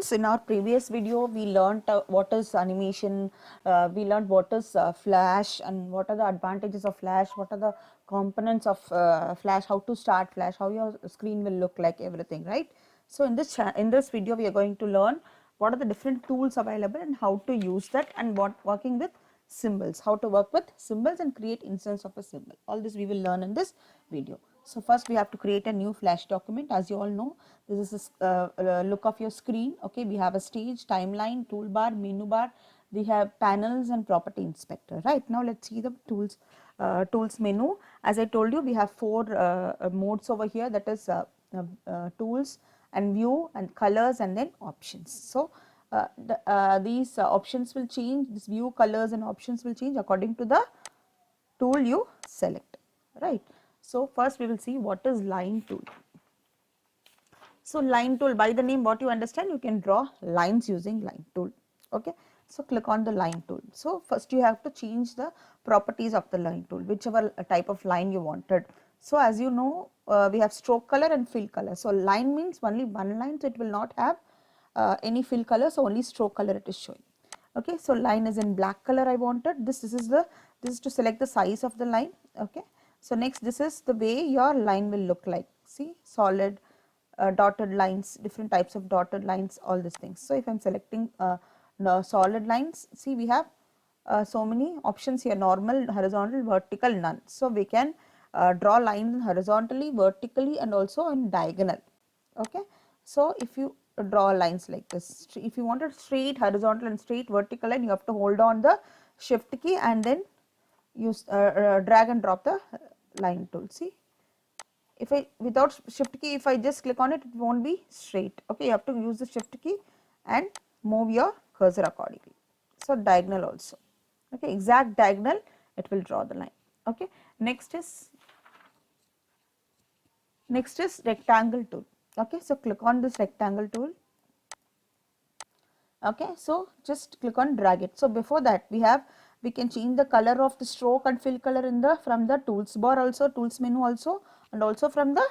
So in our previous video we learnt what is animation, we learned what is flash and what are the advantages of flash, what are the components of flash, how to start flash, how your screen will look like, everything, right? So in this video we are going to learn what are the different tools available and how to use that, and what working with symbols, how to work with symbols and create instance of a symbol. All this we will learn in this video. So first we have to create a new flash document. As you all know, this is a look of your screen. Okay, we have a stage, timeline, toolbar, menu bar, we have panels and property inspector. Right, now let's see the tools menu. As I told you, we have four modes over here, that is tools and view and colors and then options. So these options will change, this view, colors and options will change according to the tool you select, right. So first we will see what is line tool. So line tool, by the name what you understand, you can draw lines using line tool. Okay, so click on the line tool. So first you have to change the properties of the line tool, whichever type of line you wanted. So as you know, we have stroke color and fill color. So line means only one line, so it will not have any fill color, so only stroke color it is showing. Okay, so line is in black color I wanted. This is to select the size of the line. Okay, so next this is the way your line will look like. See, solid, dotted lines, different types of dotted lines, all these things. So if I am selecting no, solid lines, see we have so many options here: normal, horizontal, vertical, none. So we can draw lines horizontally, vertically and also on diagonal. Okay, so if you draw lines like this, if you wanted straight horizontal and straight vertical line, you have to hold on the shift key and then use drag and drop the line tool. See, if I without shift key, if I just click on it, it won't be straight. Okay, you have to use the shift key and move your cursor accordingly. So diagonal also. Okay, exact diagonal, it will draw the line. Okay, next is rectangle tool. Okay, so click on this rectangle tool. Okay, so just click on drag it. So before that we can change the color of the stroke and fill color in the from the tools bar also, tools menu also, and also from the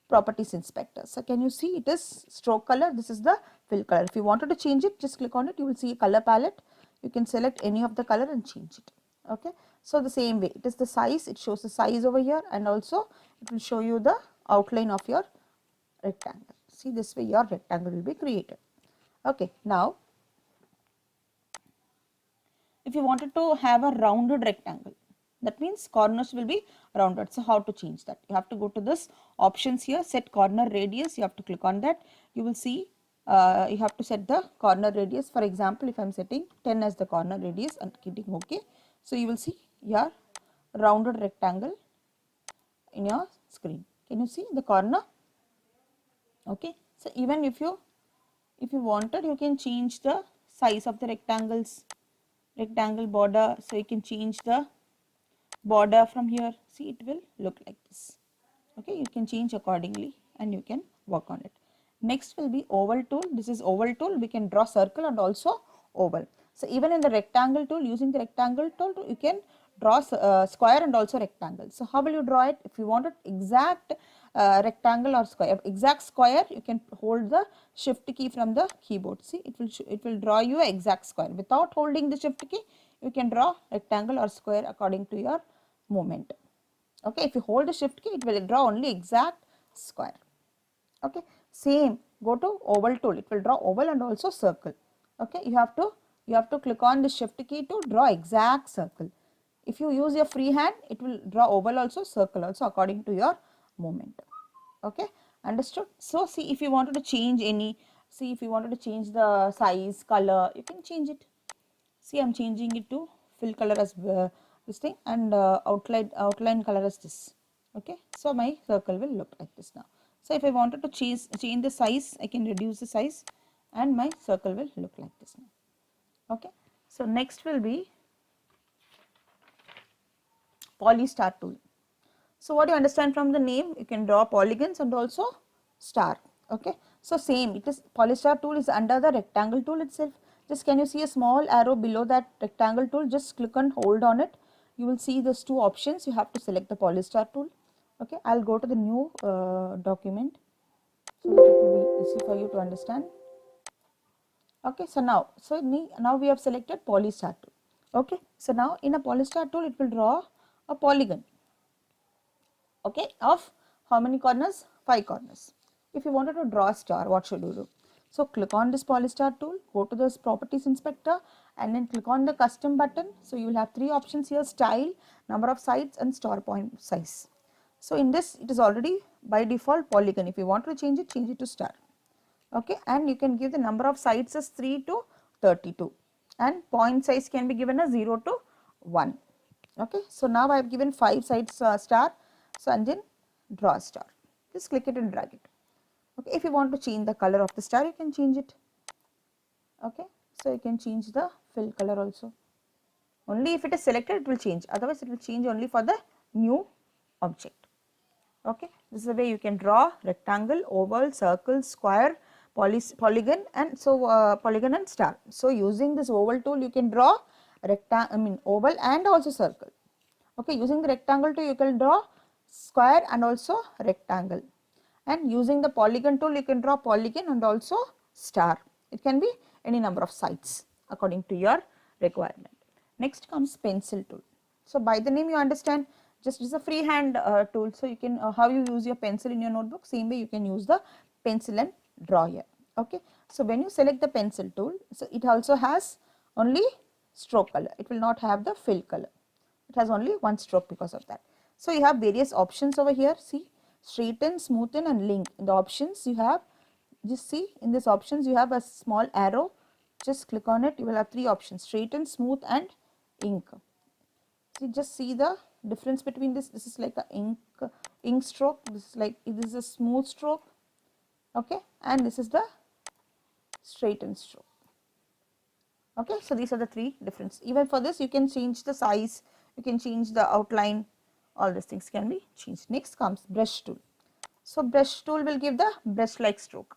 properties inspector. So can you see it is stroke color, this is the fill color. If you wanted to change it, just click on it, you will see a color palette. You can select any of the color and change it. Okay, so the same way, it is the size, it shows the size over here, and also it will show you the outline of your rectangle. See, this way your rectangle will be created. Okay, now if you wanted to have a rounded rectangle, that means corners will be rounded. So how to change that? You have to go to this options here, set corner radius. You have to click on that. You will see you have to set the corner radius. For example, if I am setting 10 as the corner radius and clicking OK, so you will see your rounded rectangle in your screen. Can you see the corner? Okay, so even if you wanted, you can change the size of the rectangle border. So you can change the border from here. See, it will look like this. Okay, you can change accordingly and you can work on it. Next will be oval tool. This is oval tool. We can draw circle and also oval. So even in the rectangle tool, using the rectangle tool, you can draw square and also rectangle. So how will you draw it? If you want it exact rectangle or square, exact square, you can hold the shift key from the keyboard. See, it will draw you an exact square. Without holding the shift key, you can draw rectangle or square according to your movement. Okay, if you hold the shift key, it will draw only exact square. Okay, same, go to oval tool, it will draw oval and also circle. Okay, you have to click on the shift key to draw exact circle. If you use your free hand, it will draw oval also, circle also according to your movement. Okay, understood? So see, if you wanted to change any, see if you wanted to change the size, color, you can change it. See, I am changing it to fill color as this thing, and outline color as this. Okay, so my circle will look like this now. So if I wanted to change the size, I can reduce the size and my circle will look like this now. Okay, so next will be polystar tool. So what you understand from the name, you can draw polygons and also star. Okay, so same, it is polystar tool is under the rectangle tool itself. Just can you see a small arrow below that rectangle tool? Just click and hold on it. You will see those two options. You have to select the polystar tool. Okay, I'll go to the new document so that it will be easy for you to understand. Okay, so now we have selected polystar tool. Okay, so now in a polystar tool it will draw a polygon, okay, of how many corners? 5 corners. If you wanted to draw a star, what should you do? So click on this polystar tool, go to this properties inspector and then click on the custom button. So you will have 3 options here: style, number of sides and star point size. So in this it is already by default polygon. If you want to change it to star. Okay, and you can give the number of sides as 3 to 32 and point size can be given as 0 to 1. Okay, so now I have given 5 sides star, so and then draw a star, just click it and drag it. Okay, if you want to change the color of the star, you can change it. Okay, so you can change the fill color also. Only if it is selected it will change, otherwise it will change only for the new object. Okay, this is the way you can draw rectangle, oval, circle, square, polygon and so polygon and star. So using this oval tool you can draw oval and also circle. Okay, using the rectangle tool you can draw square and also rectangle, and using the polygon tool you can draw polygon and also star. It can be any number of sides according to your requirement. Next comes pencil tool. So by the name you understand, just is a freehand tool. So you can how you use your pencil in your notebook, same way you can use the pencil and draw here. Okay, so when you select the pencil tool, so it also has only stroke color, it will not have the fill color, it has only one stroke because of that. So you have various options over here. See, straighten, smoothen and link. In the options you have, just see in this options you have a small arrow, just click on it, you will have 3 options: straighten, smooth and ink. See, just see the difference between this. This is like a ink stroke, this is a smooth stroke, okay, and this is the straighten stroke. Okay, so these are the 3 difference. Even for this you can change the size, you can change the outline, all these things can be changed. Next comes brush tool. So brush tool will give the brush like stroke,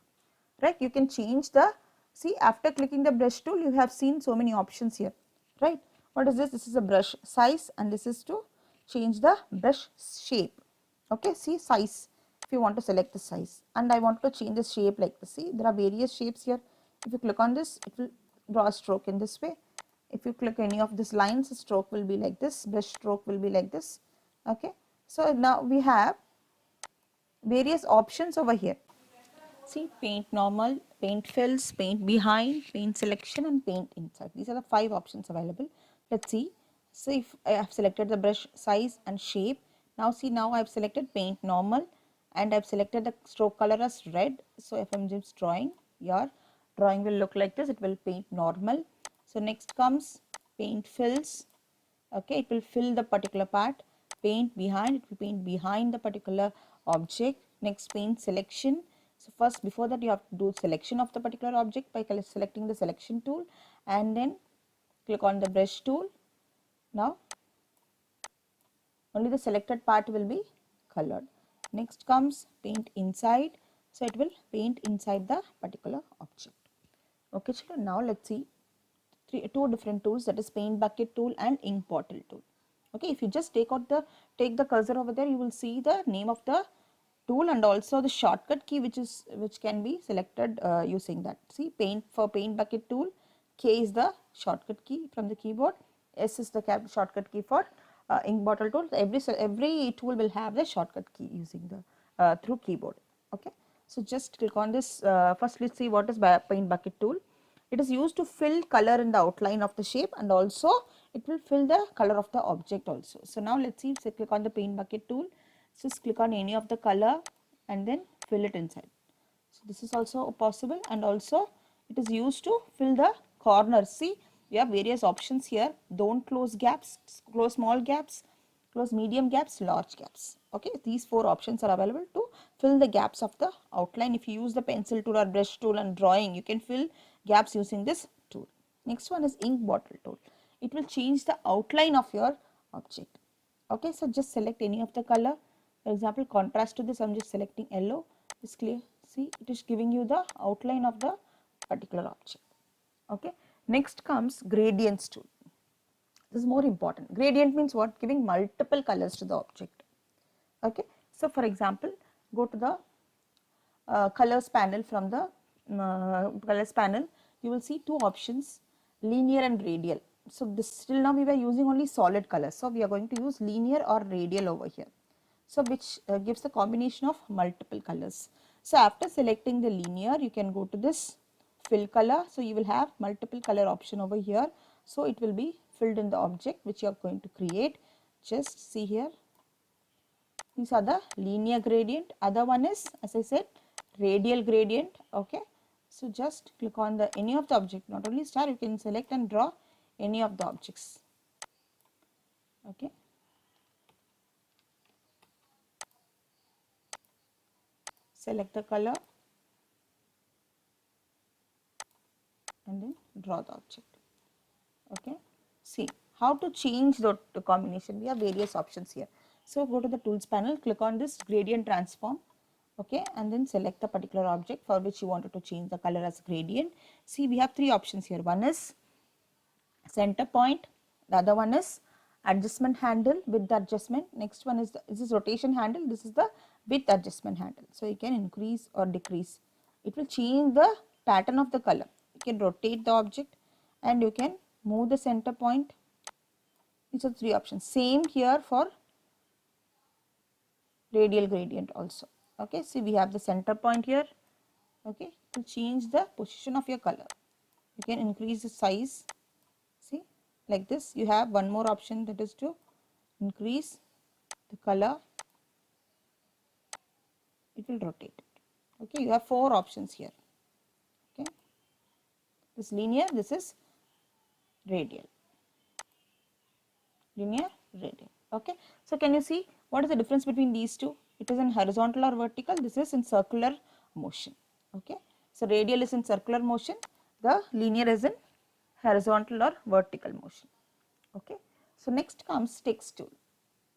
right? You can change the, see, after clicking the brush tool you have seen so many options here, right? What is this? This is a brush size and this is to change the brush shape. Okay, see, size, if you want to select the size, and I want to change the shape like this. See, there are various shapes here. If you click on this, it will draw a stroke in this way. If you click any of these lines, the stroke will be like this, brush stroke will be like this. Okay, so now we have various options over here. See, paint normal, paint fills, paint behind, paint selection and paint inside. These are the 5 options available. Let's see. So if I have selected the brush size and shape, now see, now I have selected paint normal and I have selected the stroke color as red. So if I am just drawing, your drawing will look like this, it will paint normal. So next comes paint fills. Okay, it will fill the particular part. Paint behind, it will paint behind the particular object. Next, paint selection. So first, before that you have to do selection of the particular object by selecting the selection tool and then click on the brush tool. Now only the selected part will be colored. Next comes paint inside, so it will paint inside the particular object. Okay children, now let's see two different tools, that is paint bucket tool and ink bottle tool. Okay, if you just take the cursor over there, you will see the name of the tool and also the shortcut key which can be selected using that. See, paint bucket tool, K is the shortcut key from the keyboard, S is the shortcut key for ink bottle tool. Every tool will have the shortcut key using the through keyboard. Okay, so just click on this. First let's see what is paint bucket tool. It is used to fill color in the outline of the shape and also it will fill the color of the object also. So now let's see, so click on the paint bucket tool, just click on any of the color and then fill it inside. So this is also possible, and also it is used to fill the corners. See, we have various options here. Don't close gaps, close small gaps, close medium gaps, large gaps. Okay, these 4 options are available to fill the gaps of the outline. If you use the pencil tool or brush tool and drawing, you can fill gaps using this tool. Next one is ink bottle tool. It will change the outline of your object. Okay, so just select any of the color. For example, contrast to this, I am just selecting yellow. It's clear. See, it is giving you the outline of the particular object. Okay, next comes gradients tool. This is more important. Gradient means what? Giving multiple colors to the object. Okay, so for example, go to the colors panel. From the colors panel, you will see two options, linear and radial. So this till now we were using only solid colors. So we are going to use linear or radial over here. So which gives the combination of multiple colors. So after selecting the linear, you can go to this fill color. So you will have multiple color option over here. So it will be filled in the object which you are going to create. Just see here. These are the linear gradient. Other one is, as I said, radial gradient. Okay. So just click on the any of the object, not only star, you can select and draw any of the objects. Okay. Select the color and then draw the object. Okay. See how to change the combination. We have various options here. So go to the tools panel, click on this gradient transform. Okay, and then select the particular object for which you wanted to change the color as gradient. See, we have three options here. One is center point, the other one is adjustment handle, width adjustment. Next one is this is rotation handle, this is the width adjustment handle. So you can increase or decrease. It will change the pattern of the color. You can rotate the object and you can move the center point. These are three options. Same here for radial gradient also. Okay, see we have the center point here. Okay, to change the position of your color, you can increase the size. See, like this. You have one more option, that is to increase the color. It will rotate it. Okay, you have four options here. Okay, this linear, this is radial. Linear, radial. Okay, so can you see what is the difference between these two? It is in horizontal or vertical. This is in circular motion. Okay, so radial is in circular motion. The linear is in horizontal or vertical motion. Okay, so next comes text tool.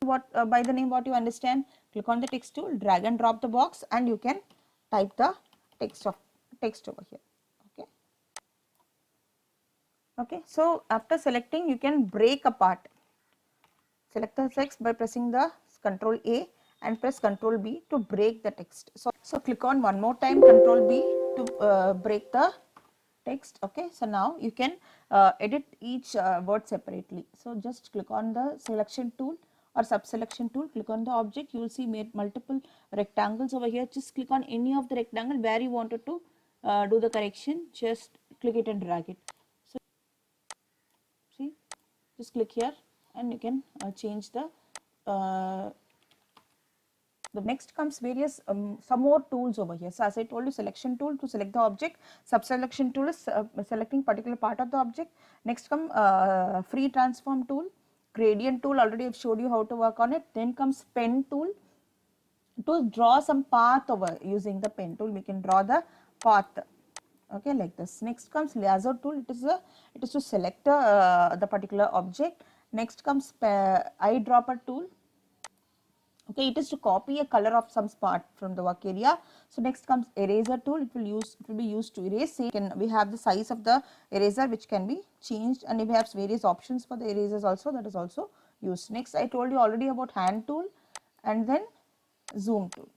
What by the name what you understand, click on the text tool, drag and drop the box and you can type the text over here. Okay. Okay, so after selecting you can break apart. Select the text by pressing the Control A and press Control B to break the text. So click on one more time Control B to break the text. Okay, so now you can edit each word separately. So just click on the selection tool or subselection tool, click on the object, you will see made multiple rectangles over here. Just click on any of the rectangle where you wanted to do the correction, just click it and drag it. So see, just click here and you can change the next comes various some more tools over here. So as I told you, selection tool to select the object, subselection tool is selecting particular part of the object. Next come free transform tool, gradient tool, already I've showed you how to work on it. Then comes pen tool to draw some path over. Using the pen tool we can draw the path. Okay, like this. Next comes lasso tool. It is to select the particular object. Next comes eyedropper tool. Okay, it is to copy a color of some spot from the work area. So next comes eraser tool. It will be used to erase. We have the size of the eraser which can be changed, and we have various options for the erasers also, that is also used. Next, I told you already about hand tool and then zoom tool,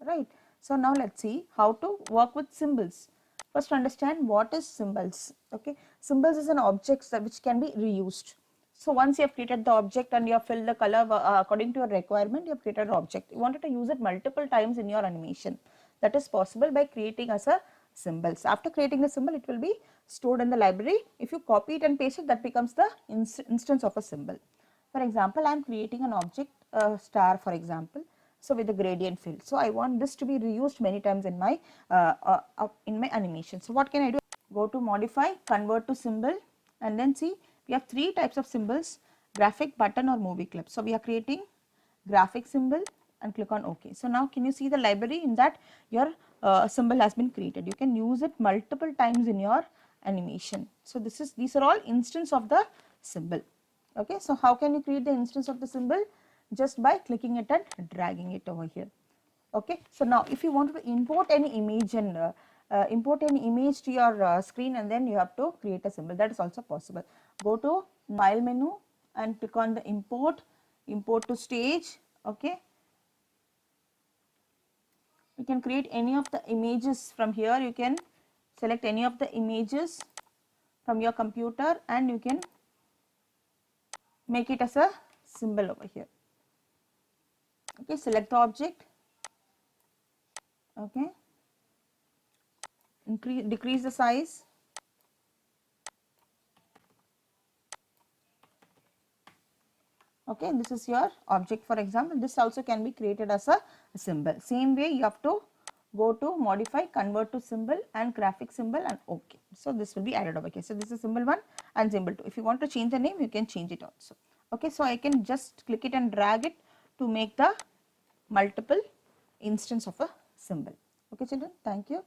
right? So now let's see how to work with symbols. First understand what is symbols. Okay, symbols is an object which can be reused. So once you have created the object and you have filled the color according to your requirement, you have created an object. You wanted to use it multiple times in your animation. That is possible by creating as a symbols. After creating the symbol, it will be stored in the library. If you copy it and paste it, that becomes the instance of a symbol. For example, I am creating an object, star for example. So with the gradient fill. So I want this to be reused many times in my animation. So what can I do? Go to modify, convert to symbol, and then see we have three types of symbols: graphic, button or movie clip. So we are creating graphic symbol and click on OK. So now can you see the library? In that your symbol has been created. You can use it multiple times in your animation. So these are all instance of the symbol. Okay, so how can you create the instance of the symbol? Just by clicking it and dragging it over here. Okay, so now if you want to import any image and import any image to your screen, and then you have to create a symbol, that is also possible. Go to file menu and click on the import to stage. Okay, you can create any of the images from here. You can select any of the images from your computer and you can make it as a symbol over here. Okay, select the object. Okay, decrease the size. Okay, this is your object. For example, this also can be created as a symbol. Same way, you have to go to modify, convert to symbol and graphic symbol and OK. So this will be added over here. So this is symbol 1 and symbol 2. If you want to change the name, you can change it also. Okay, so I can just click it and drag it to make the multiple instance of a symbol. Okay children, thank you.